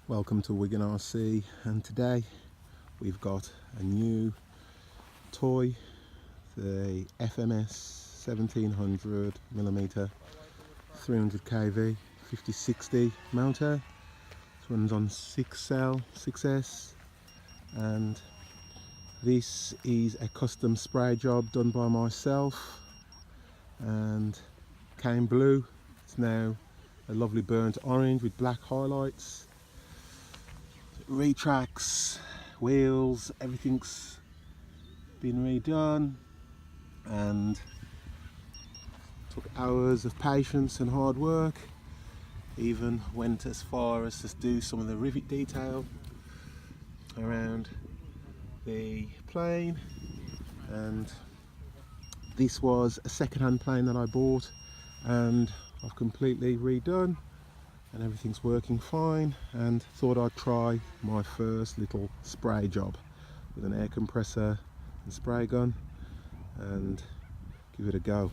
Welcome to Wigan RC, and today we've got a new toy, the FMS 1700mm 300 kV 5060 motor. This one's on 6L 6S, and this is a custom spray job done by myself, and came blue. It's now a lovely burnt orange with black highlights. Retracts, wheels, everything's been redone, and took hours of patience and hard work. Even went as far as to do some of the rivet detail around the plane. And this was a second-hand plane that I bought, and I've completely redone, and everything's working fine, and thought I'd try my first little spray job with an air compressor and spray gun and give it a go.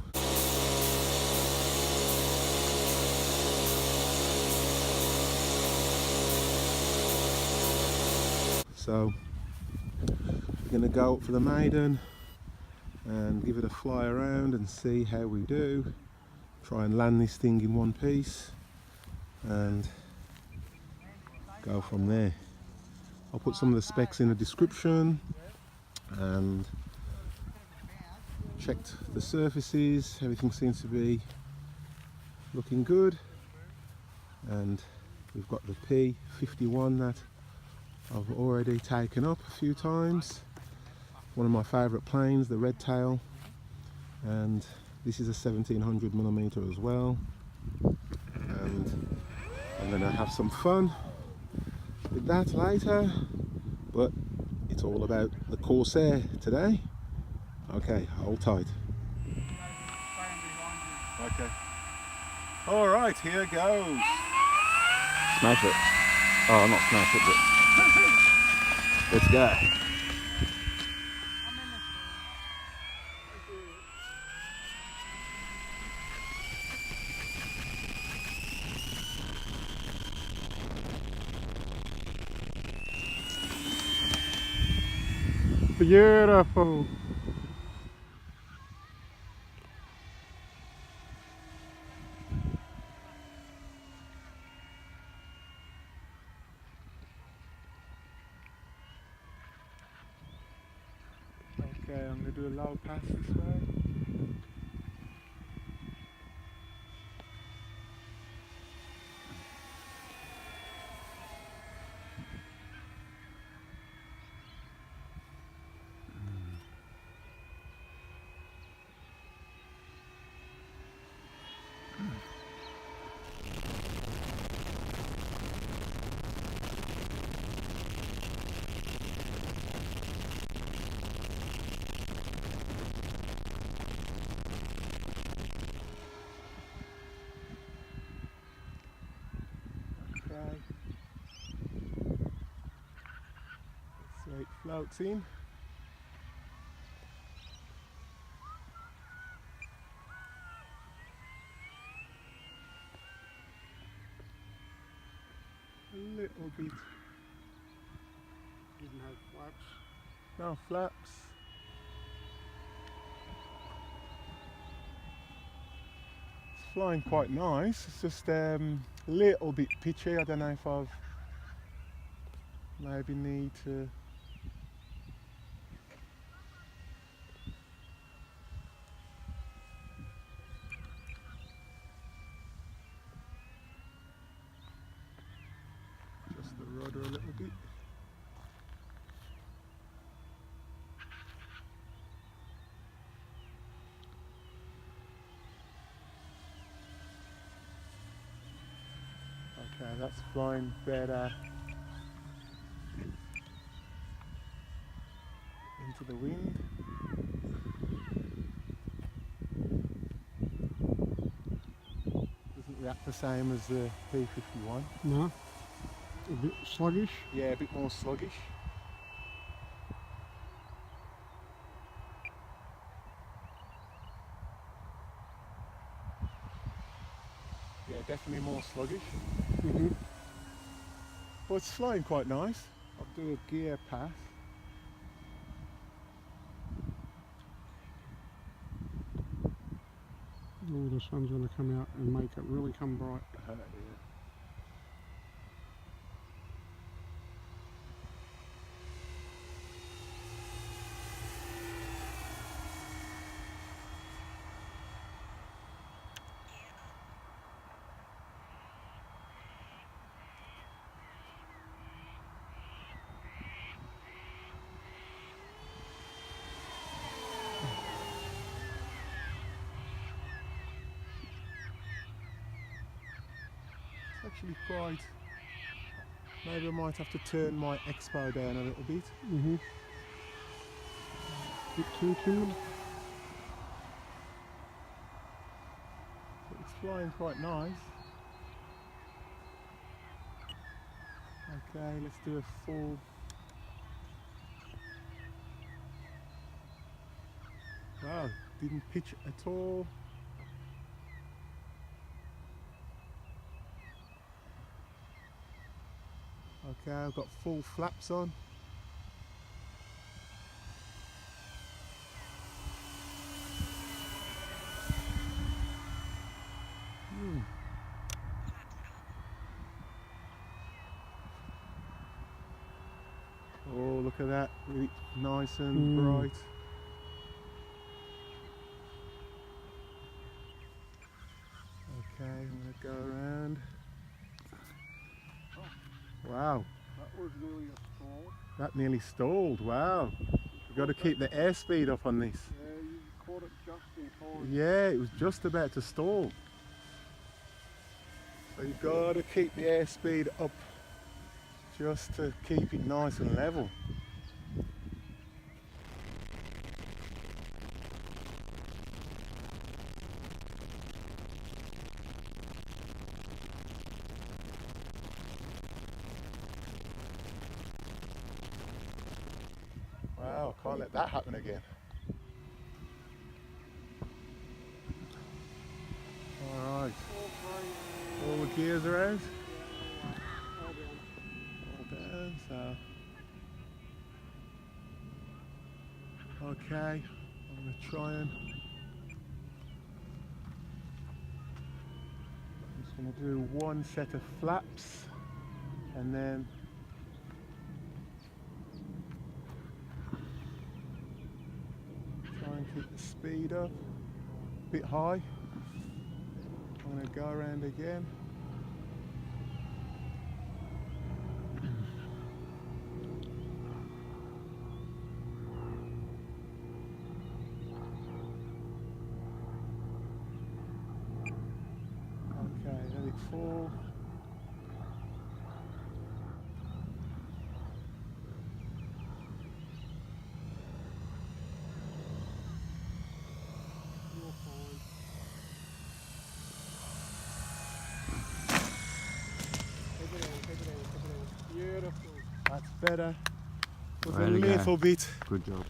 So we're going to go up for the Maiden and give it a fly around and see how we do. Try and land this thing in one piece and go from there. I'll put some of the specs in the description, and checked the surfaces, everything seems to be looking good, and we've got the P51 that I've already taken up a few times, one of my favourite planes, the red tail, and this is a 1700mm as well, and I'm going to have some fun with that later, but it's all about the Corsair today. Okay, hold tight. Okay. Alright, here goes. Smash it. Oh, not smash it, but let's go. Beautiful. Okay, I'm going to do a low pass this way. Okay. So it floats in. A little bit. Didn't have flaps. No flaps. It's flying quite nice. It's just a little bit pitchy. I don't know if I've maybe need to adjust the rudder a little bit. Okay, that's flying better into the wind. Doesn't react the same as the P51. No, a bit sluggish. Yeah, a bit more sluggish. Yeah, definitely more sluggish. Well, it's flying quite nice. I'll do a gear pass. Oh, the sun's going to come out and make it really come bright. Yeah. Actually quite. Maybe I might have to turn my expo down a little bit. Bit too timid. But it's flying quite nice. Okay, let's do a full. Wow, didn't pitch at all. Okay, I've got full flaps on. Oh, look at that, really nice and bright. Okay, I'm going to go around. Wow. That was really a stall. That nearly stalled, wow. You've got to keep the airspeed up on this. Yeah, you caught it just in time. Yeah, it was just about to stall. So you've got to keep the airspeed up just to keep it nice and level. Wow, can't let that happen again. Alright, all the gears are out. All down, so. Okay, I'm going to try and. I'm just going to do one set of flaps and then. Try and keep the speed up a bit high. I'm going to go around again. Okay, let it fall. Beautiful. That's better. Was a Way to go. little bit. Good job.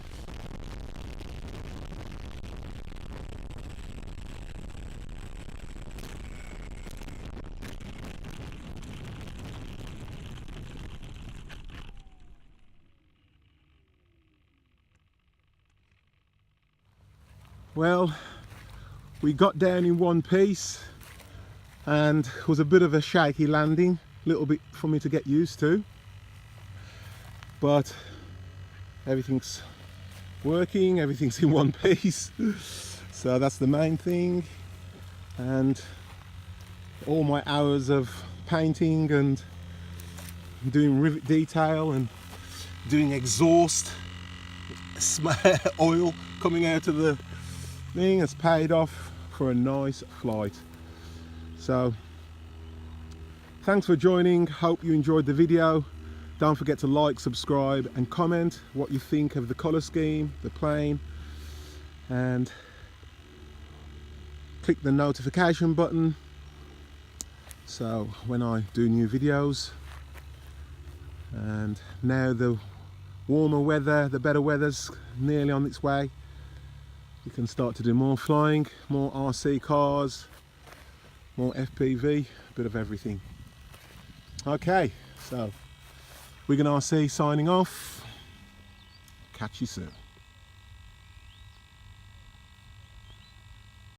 Well, we got down in one piece and it was a bit of a shaky landing, a little bit for me to get used to, but everything's working, everything's in one piece, so that's the main thing. And all my hours of painting and doing rivet detail and doing exhaust oil coming out of the thing has paid off for a nice flight. So thanks for joining, hope you enjoyed the video. Don't forget to like, subscribe and comment what you think of the colour scheme, the plane, and click the notification button so when I do new videos. And now the warmer weather, the better weather's nearly on its way. You can start to do more flying, more RC cars, more FPV, a bit of everything. Okay, so Wigan RC signing off. Catch you soon.